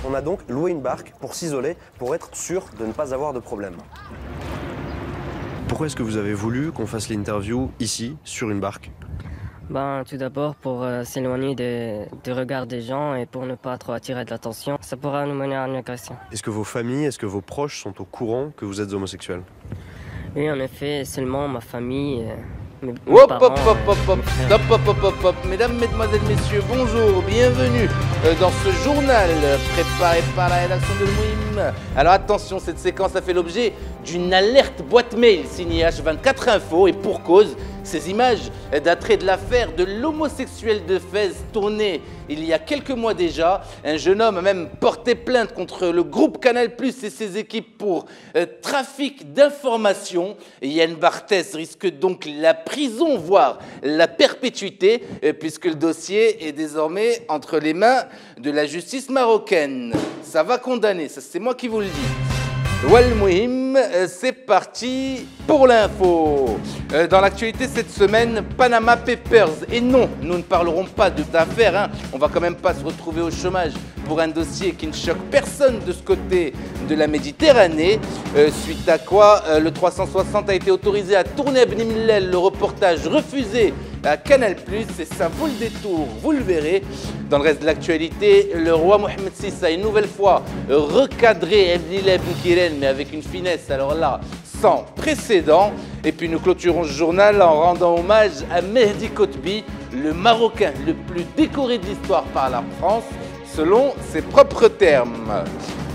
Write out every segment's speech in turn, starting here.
On a donc loué une barque pour s'isoler, pour être sûr de ne pas avoir de problème. Pourquoi est-ce que vous avez voulu qu'on fasse l'interview ici, sur une barque? Tout d'abord pour s'éloigner des regards des gens et pour ne pas trop attirer de l'attention. Ça pourra nous mener à une agression. Est-ce que vos familles, est-ce que vos proches sont au courant que vous êtes homosexuel? Oui, en effet, seulement ma famille, mes Hop, parents, hop, hop, hop, hop, mes frères. hop, hop, hop, hop, hop. Mesdames, mesdemoiselles, messieurs, bonjour, bienvenue dans ce journal préparé par la rédaction de Mouim. Alors attention, cette séquence a fait l'objet d'une alerte boîte mail signée H24 Info et pour cause, ces images dateraient de l'affaire de l'homosexuel de Fès tournée il y a quelques mois déjà. Un jeune homme a même porté plainte contre le groupe Canal+ et ses équipes pour trafic d'informations. Yann Barthès risque donc la prison, voire la perpétuité, puisque le dossier est désormais entre les mains de la justice marocaine. Ça va condamner, ça c'est moi qui vous le dis. Wal Mouhim, c'est parti pour l'info. Dans l'actualité cette semaine, Panama Papers. Et non, nous ne parlerons pas de d'affaires, hein. On va quand même pas se retrouver au chômage pour un dossier qui ne choque personne de ce côté de la Méditerranée. Suite à quoi, le 360 a été autorisé à tourner à Bni Mellal, le reportage refusé à Canal+, et ça vaut le détour, vous le verrez. Dans le reste de l'actualité, le roi Mohamed VI a une nouvelle fois recadré Abdillah Ibn Kiren, mais avec une finesse, alors là, sans précédent. Et puis nous clôturons ce journal en rendant hommage à Mehdi Kotbi, le Marocain le plus décoré de l'histoire par la France, selon ses propres termes.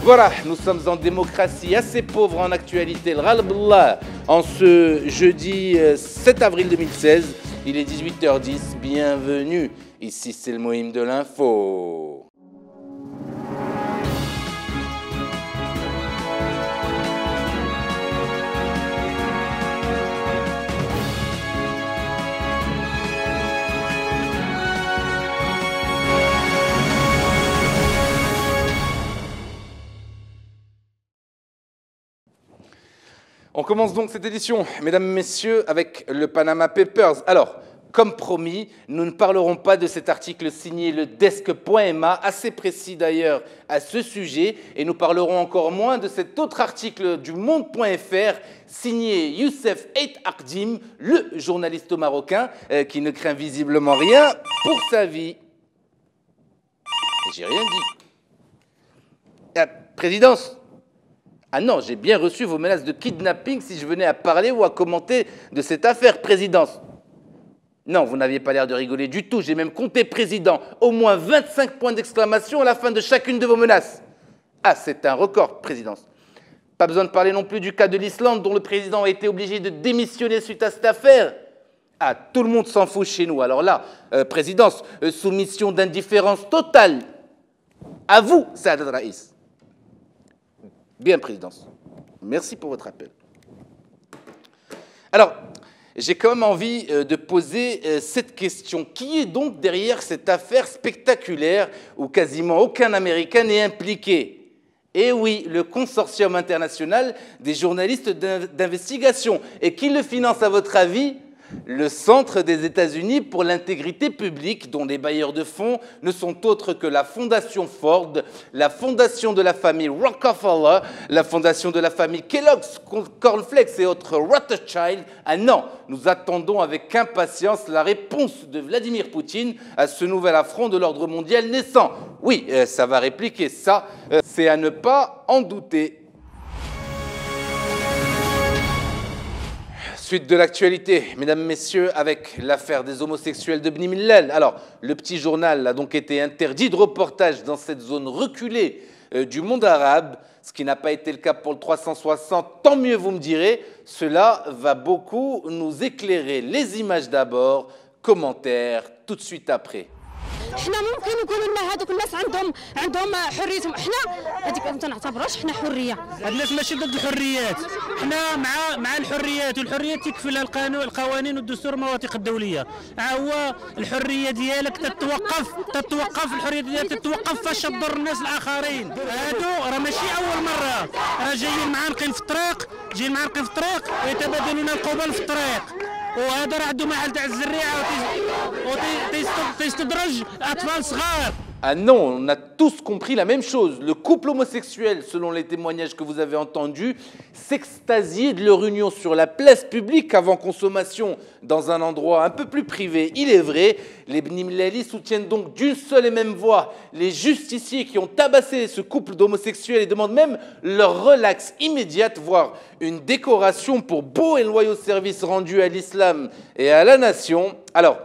Voilà, nous sommes en démocratie assez pauvre en actualité. Le Ralbullah, en ce jeudi 7 avril 2016, il est 18h10, bienvenue. Ici, c'est le Mouhim de l'info. On commence donc cette édition, mesdames, messieurs, avec le Panama Papers. Alors, comme promis, nous ne parlerons pas de cet article signé le desk.ma, assez précis d'ailleurs à ce sujet, et nous parlerons encore moins de cet autre article du monde.fr signé Youssef Eit Akdim, le journaliste marocain qui ne craint visiblement rien pour sa vie. J'ai rien dit. Présidence. Ah non, j'ai bien reçu vos menaces de kidnapping si je venais à parler ou à commenter de cette affaire, présidence. Non, vous n'aviez pas l'air de rigoler du tout. J'ai même compté, président, au moins 25 points d'exclamation à la fin de chacune de vos menaces. Ah, c'est un record, présidence. Pas besoin de parler non plus du cas de l'Islande, dont le président a été obligé de démissionner suite à cette affaire. Ah, tout le monde s'en fout chez nous. Alors là, présidence, soumission d'indifférence totale. À vous, Saad Raïs. Bien, présidence. Merci pour votre appel. Alors, j'ai quand même envie de poser cette question. Qui est donc derrière cette affaire spectaculaire où quasiment aucun Américain n'est impliqué? Eh oui, le consortium international des journalistes d'investigation. Et qui le finance, à votre avis? Le Centre des États-Unis pour l'intégrité publique, dont les bailleurs de fonds ne sont autres que la Fondation Ford, la Fondation de la famille Rockefeller, la Fondation de la famille Kellogg's, Cornflakes et autres Rothschild. Ah non, nous attendons avec impatience la réponse de Vladimir Poutine à ce nouvel affront de l'ordre mondial naissant. Oui, ça va répliquer ça, c'est à ne pas en douter. Suite de l'actualité, mesdames, messieurs, avec l'affaire des homosexuels de Bni Mellal. Alors, le petit journal a donc été interdit de reportage dans cette zone reculée du monde arabe, ce qui n'a pas été le cas pour le 360. Tant mieux, vous me direz, cela va beaucoup nous éclairer. Les images d'abord, commentaires tout de suite après. حنا ممكن نقولوا لنا هذوك الناس عندهم حريتهم، حنا هذيك ما تنعتبروش حنا حريه. هاد الناس ماشي ضد الحريات، حنا مع الحريات، والحريات تكفلها القوانين والدستور والمواثيق الدوليه. هو الحريه ديالك تتوقف الحريه ديالك تتوقف فاش تضر الناس الاخرين. هادو راه ماشي اول مره، راه جايين معانقين في الطريق، ويتبادلون القبل في الطريق. وهذا راه عنده محل تاع الزريعه وتيستدرج اطفال صغار. Ah non, on a tous compris la même chose. Le couple homosexuel, selon les témoignages que vous avez entendus, s'extasiait de leur union sur la place publique avant consommation dans un endroit un peu plus privé. Il est vrai, les Bni Mellali soutiennent donc d'une seule et même voix les justiciers qui ont tabassé ce couple d'homosexuels et demandent même leur relax immédiate, voire une décoration pour beau et loyaux services rendus à l'islam et à la nation. Alors,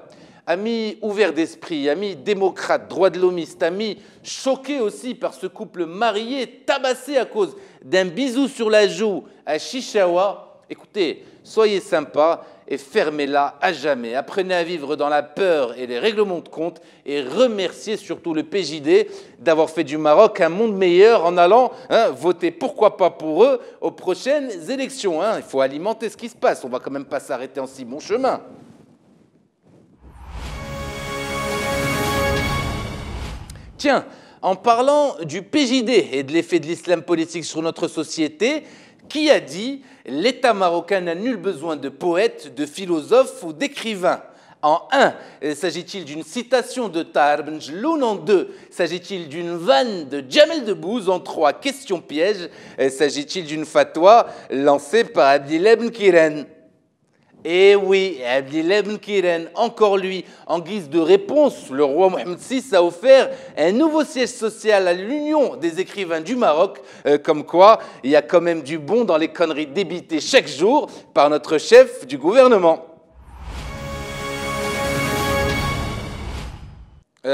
amis ouverts d'esprit, amis démocrates, droits de l'homiste, amis choqués aussi par ce couple marié, tabassé à cause d'un bisou sur la joue à Chichaoua, écoutez, soyez sympas et fermez-la à jamais. Apprenez à vivre dans la peur et les règlements de compte et remerciez surtout le PJD d'avoir fait du Maroc un monde meilleur en allant voter, pourquoi pas pour eux, aux prochaines élections. Il faut alimenter ce qui se passe, on ne va quand même pas s'arrêter en si bon chemin. Tiens, en parlant du PJD et de l'effet de l'islam politique sur notre société, qui a dit « L'État marocain n'a nul besoin de poètes, de philosophes ou d'écrivains » En 1, s'agit-il d'une citation de Tahar Benjelloun? En 2, s'agit-il d'une vanne de Jamel Debbouze? En 3, question piège, s'agit-il d'une fatwa lancée par Abdillah Ben Kiren? Eh oui, Abdillah Ben Kiren, encore lui, en guise de réponse, le roi Mohamed VI a offert un nouveau siège social à l'Union des écrivains du Maroc, comme quoi il y a quand même du bon dans les conneries débitées chaque jour par notre chef du gouvernement.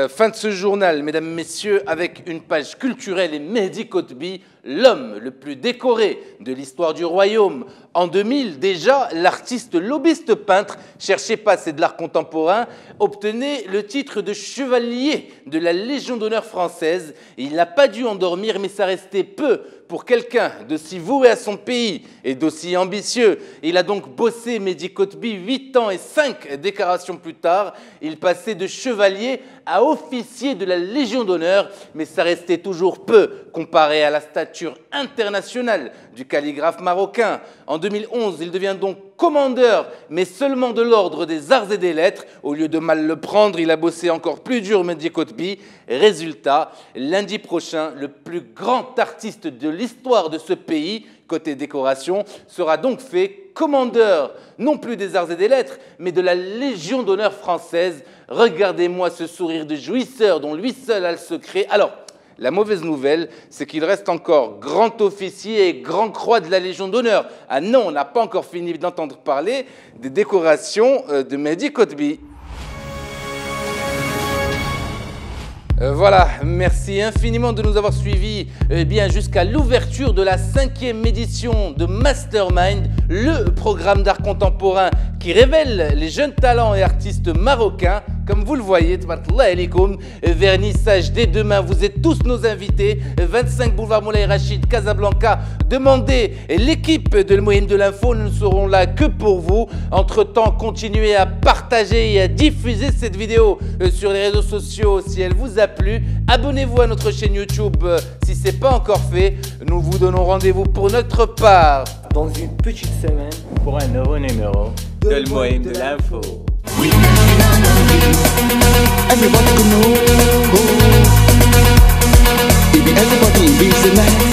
Fin de ce journal, mesdames, messieurs, avec une page culturelle et Mehdi Kotbi, l'homme le plus décoré de l'histoire du royaume. En 2000, déjà, l'artiste lobbyiste peintre, cherchez pas, c'est de l'art contemporain, obtenait le titre de chevalier de la Légion d'honneur française. Il n'a pas dû endormir, mais ça restait peu pour quelqu'un d'aussi voué à son pays et d'aussi ambitieux. Il a donc bossé Mehdi Kotbi 8 ans et 5 décorations plus tard. Il passait de chevalier à officier de la Légion d'honneur, mais ça restait toujours peu comparé à la stature internationale du calligraphe marocain. En 2011, il devient donc commandeur, mais seulement de l'ordre des arts et des lettres. Au lieu de mal le prendre, il a bossé encore plus dur Mehdi Kotbi. Résultat, lundi prochain, le plus grand artiste de l'histoire de ce pays, côté décoration, sera donc fait commandeur, non plus des arts et des lettres, mais de la Légion d'honneur française. Regardez-moi ce sourire de jouisseur dont lui seul a le secret. Alors, la mauvaise nouvelle, c'est qu'il reste encore grand officier et grand croix de la Légion d'honneur. Ah non, on n'a pas encore fini d'entendre parler des décorations de Mehdi Kotbi. Voilà, merci infiniment de nous avoir suivis jusqu'à l'ouverture de la 5e édition de Mastermind, le programme d'art contemporain qui révèle les jeunes talents et artistes marocains. Comme vous le voyez, tabarakallah alikoum, vernissage dès demain, vous êtes tous nos invités, 25 boulevard Moulay Rachid, Casablanca. Demandez l'équipe de Le Moyen de l'Info, nous ne serons là que pour vous. Entre-temps, continuez à partager et à diffuser cette vidéo sur les réseaux sociaux si elle vous a plu. Abonnez-vous à notre chaîne YouTube si ce n'est pas encore fait. Nous vous donnons rendez-vous pour notre part dans une petite semaine pour un nouveau numéro de Le Moyen de l'Info. Everybody can know, baby, everybody be the man.